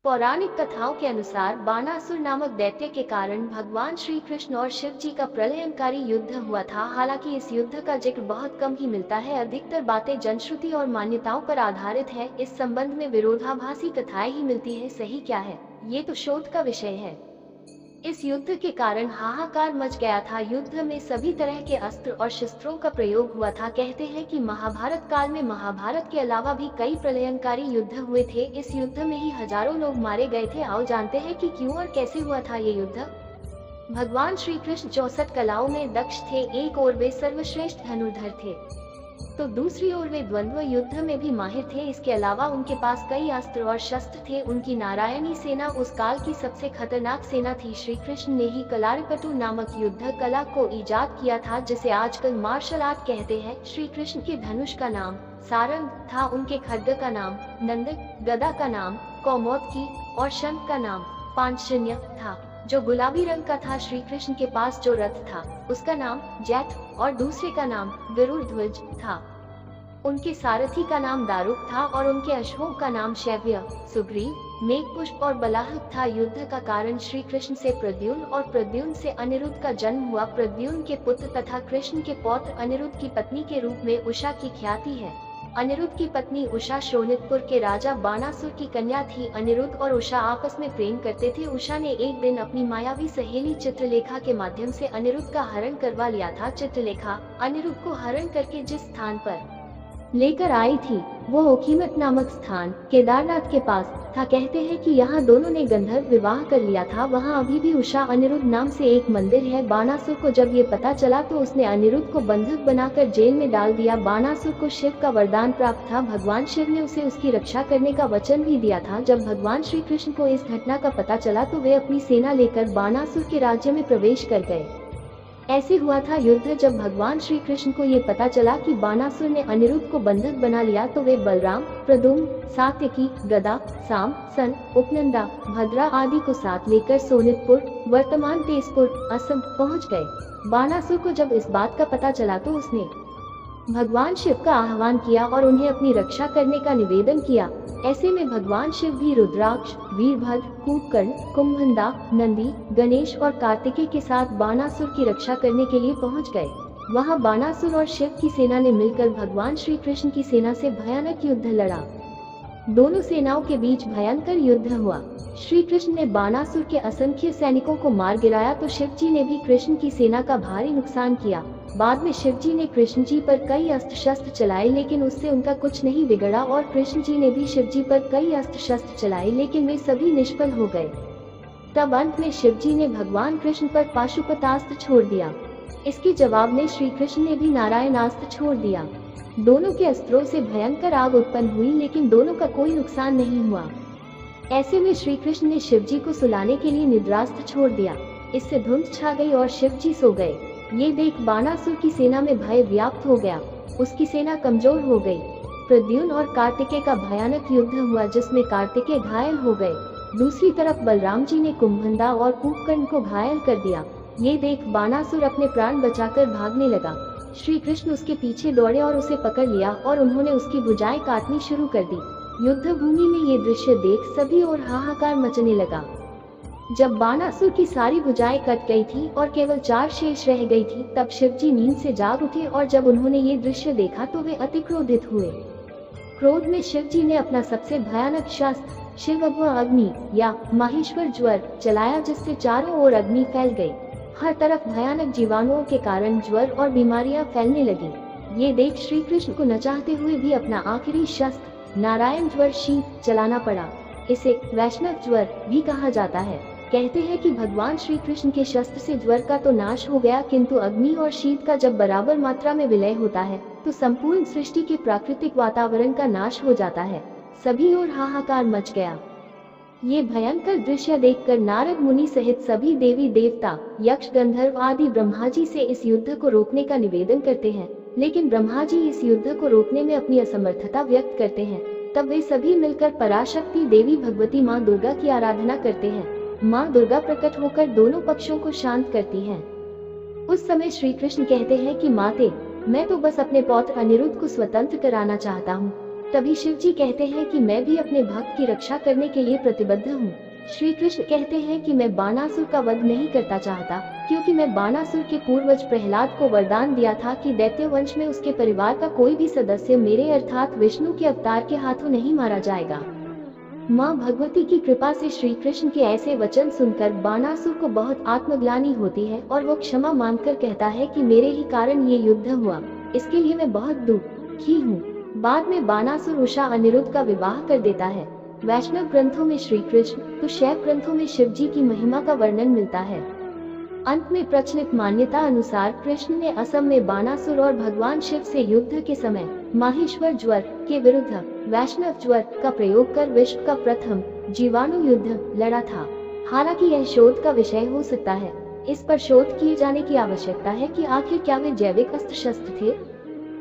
पौराणिक कथाओं के अनुसार बाणासुर नामक दैत्य के कारण भगवान श्री कृष्ण और शिव जी का प्रलयंकारी युद्ध हुआ था। हालांकि इस युद्ध का जिक्र बहुत कम ही मिलता है। अधिकतर बातें जनश्रुति और मान्यताओं पर आधारित है। इस संबंध में विरोधाभासी कथाएं ही मिलती है। सही क्या है, ये तो शोध का विषय है। इस युद्ध के कारण हाहाकार मच गया था। युद्ध में सभी तरह के अस्त्र और शस्त्रों का प्रयोग हुआ था। कहते हैं कि महाभारत काल में महाभारत के अलावा भी कई प्रलयंकारी युद्ध हुए थे। इस युद्ध में ही हजारों लोग मारे गए थे। आओ जानते हैं कि क्यों और कैसे हुआ था ये युद्ध। भगवान श्री कृष्ण 64 कलाओं में दक्ष थे। एक ओर वे सर्वश्रेष्ठ धनुर्धर थे, तो दूसरी ओर वे द्वंद्व युद्ध में भी माहिर थे। इसके अलावा उनके पास कई अस्त्र और शस्त्र थे। उनकी नारायणी सेना उस काल की सबसे खतरनाक सेना थी। श्री कृष्ण ने ही कलारिपटु नामक युद्ध कला को इजाद किया था, जिसे आजकल मार्शल आर्ट कहते हैं। श्री कृष्ण के धनुष का नाम सारंग था, उनके खड्ग का नाम नंदक, गदा का नाम कौमोदकी और शंख का नाम पांचजन्य था, जो गुलाबी रंग का था। श्री कृष्ण के पास जो रथ था उसका नाम जैत और दूसरे का नाम गरुड़ ध्वज था। उनके सारथी का नाम दारुक था और उनके अश्वों का नाम शैव्य, सुग्रीव, मेघपुष्प और बलाहक था। युद्ध का कारण श्री कृष्ण से प्रद्युम्न और प्रद्युम्न से अनिरुद्ध का जन्म हुआ। प्रद्युम्न के पुत्र तथा कृष्ण के पौत्र अनिरुद्ध की पत्नी के रूप में उषा की ख्याति है। अनिरुद्ध की पत्नी उषा शोणितपुर के राजा बाणासुर की कन्या थी। अनिरुद्ध और उषा आपस में प्रेम करते थे। उषा ने एक दिन अपनी मायावी सहेली चित्रलेखा के माध्यम से अनिरुद्ध का हरण करवा लिया था। चित्रलेखा अनिरुद्ध को हरण करके जिस स्थान पर लेकर आई थी वो ओखीमठ नामक स्थान केदारनाथ के पास था। कहते हैं कि यहाँ दोनों ने गंधर्व विवाह कर लिया था। वहाँ अभी भी उषा अनिरुद्ध नाम से एक मंदिर है। बाणासुर को जब ये पता चला तो उसने अनिरुद्ध को बंधक बनाकर जेल में डाल दिया। बाणासुर को शिव का वरदान प्राप्त था। भगवान शिव ने उसे उसकी रक्षा करने का वचन भी दिया था। जब भगवान श्री कृष्ण को इस घटना का पता चला तो वे अपनी सेना लेकर बाणासुर के राज्य में प्रवेश कर गए। ऐसे हुआ था युद्ध। जब भगवान श्री कृष्ण को ये पता चला कि बाणासुर ने अनिरुद्ध को बंधक बना लिया तो वे बलराम, प्रद्युम्न, सात्यकी, गदा, साम, सन, उपनंदा, भद्रा आदि को साथ लेकर सोनितपुर, वर्तमान तेजपुर, असम पहुंच गए। बाणासुर को जब इस बात का पता चला तो उसने भगवान शिव का आह्वान किया और उन्हें अपनी रक्षा करने का निवेदन किया। ऐसे में भगवान शिव भी रुद्राक्ष, वीरभद्र, कुंभकर्ण, कुंभंदा, नंदी, गणेश और कार्तिकेय के साथ बाणासुर की रक्षा करने के लिए पहुंच गए। वहां बाणासुर और शिव की सेना ने मिलकर भगवान श्री कृष्ण की सेना से भयानक युद्ध लड़ा। दोनों सेनाओं के बीच भयंकर युद्ध हुआ। श्री कृष्ण ने बाणासुर के असंख्य सैनिकों को मार गिराया तो शिव जी ने भी कृष्ण की सेना का भारी नुकसान किया। बाद में शिव जी ने कृष्ण जी पर कई अस्त्र शस्त्र चलाए, लेकिन उससे उनका कुछ नहीं बिगड़ा और कृष्ण जी ने भी शिव जी पर कई अस्त्र शस्त्र चलाए, लेकिन वे सभी निष्फल हो गए। तब अंत में शिव जी ने भगवान कृष्ण पर पाशुपतास्त्र छोड़ दिया। इसके जवाब में श्री कृष्ण ने भी नारायणास्त्र छोड़ दिया। दोनों के अस्त्रों से भयंकर आग उत्पन्न हुई, लेकिन दोनों का कोई नुकसान नहीं हुआ। ऐसे में श्री कृष्ण ने शिव जी को सुलाने के लिए निद्रास्त्र छोड़ दिया। इससे धुंध छा गई और शिव जी सो गए। ये देख बाणासुर की सेना में भय व्याप्त हो गया। उसकी सेना कमजोर हो गई। प्रद्युम्न और कार्तिकेय का भयानक युद्ध हुआ, जिसमें कार्तिकेय घायल हो गए। दूसरी तरफ बलराम जी ने कुंभंदा और कुंभकर्ण को घायल कर दिया। ये देख बाणासुर अपने प्राण बचाकर भागने लगा। श्री कृष्ण उसके पीछे दौड़े और उसे पकड़ लिया और उन्होंने उसकी भुजाएं काटनी शुरू कर दी। युद्ध भूमि में ये दृश्य देख सभी और हाहाकार मचने लगा। जब बाणासुर की सारी भुजाएं कट गई थी और केवल 4 शेष रह गई थी, तब शिव जी नींद से जाग उठे और जब उन्होंने ये दृश्य देखा तो वे अति क्रोधित हुए। क्रोध में शिव जी ने अपना सबसे भयानक शस्त्र शिवभ्व अग्नि या माहेश्वर ज्वर चलाया, जिससे चारों ओर अग्नि फैल गई। हर तरफ भयानक जीवाणुओं के कारण ज्वर और बीमारियां फैलने लगी। ये देख श्री कृष्ण को न चाहते हुए भी अपना आखिरी शस्त्र नारायण ज्वर शीत चलाना पड़ा। इसे वैष्णव ज्वर भी कहा जाता है। कहते हैं कि भगवान श्री कृष्ण के शस्त्र से ज्वर का तो नाश हो गया, किंतु अग्नि और शीत का जब बराबर मात्रा में विलय होता है तो संपूर्ण सृष्टि के प्राकृतिक वातावरण का नाश हो जाता है। सभी ओर हाहाकार मच गया। ये भयंकर दृश्य देखकर नारद मुनि सहित सभी देवी देवता, यक्ष, गंधर्व आदि ब्रह्मा जी से इस युद्ध को रोकने का निवेदन करते हैं, लेकिन ब्रह्मा जी इस युद्ध को रोकने में अपनी असमर्थता व्यक्त करते हैं। तब वे सभी मिलकर पराशक्ति देवी भगवती माँ दुर्गा की आराधना करते हैं। माँ दुर्गा प्रकट होकर दोनों पक्षों को शांत करती हैं। उस समय श्री कृष्ण कहते हैं कि माते, मैं तो बस अपने पौत्र अनिरुद्ध को स्वतंत्र कराना चाहता हूँ। तभी शिव जी कहते हैं कि मैं भी अपने भक्त की रक्षा करने के लिए प्रतिबद्ध हूँ। श्री कृष्ण कहते हैं कि मैं बाणासुर का वध नहीं करना चाहता, क्योंकि मैं बाणासुर के पूर्वज प्रहलाद को वरदान दिया था कि दैत्य वंश में उसके परिवार का कोई भी सदस्य मेरे अर्थात विष्णु के अवतार के हाथों नहीं मारा जाएगा। माँ भगवती की कृपा से श्री कृष्ण के ऐसे वचन सुनकर बाणासुर को बहुत आत्मग्लानि होती है और वो क्षमा मांगकर कहता है कि मेरे ही कारण ये युद्ध हुआ, इसके लिए मैं बहुत दुखी हूँ। बाद में बाणासुर उषा अनिरुद्ध का विवाह कर देता है। वैष्णव ग्रंथों में श्री कृष्ण तो शैव ग्रंथों में शिव जी की महिमा का वर्णन मिलता है। अंत में प्रचलित मान्यता अनुसार कृष्ण ने असम में बाणासुर और भगवान शिव से युद्ध के समय माहेश्वर ज्वर के विरुद्ध वैष्णव ज्वर का प्रयोग कर विश्व का प्रथम जीवाणु युद्ध लड़ा था। हालांकि यह शोध का विषय हो सकता है। इस पर शोध किए जाने की आवश्यकता है कि आखिर क्या वे जैविक अस्त्र शस्त्र थे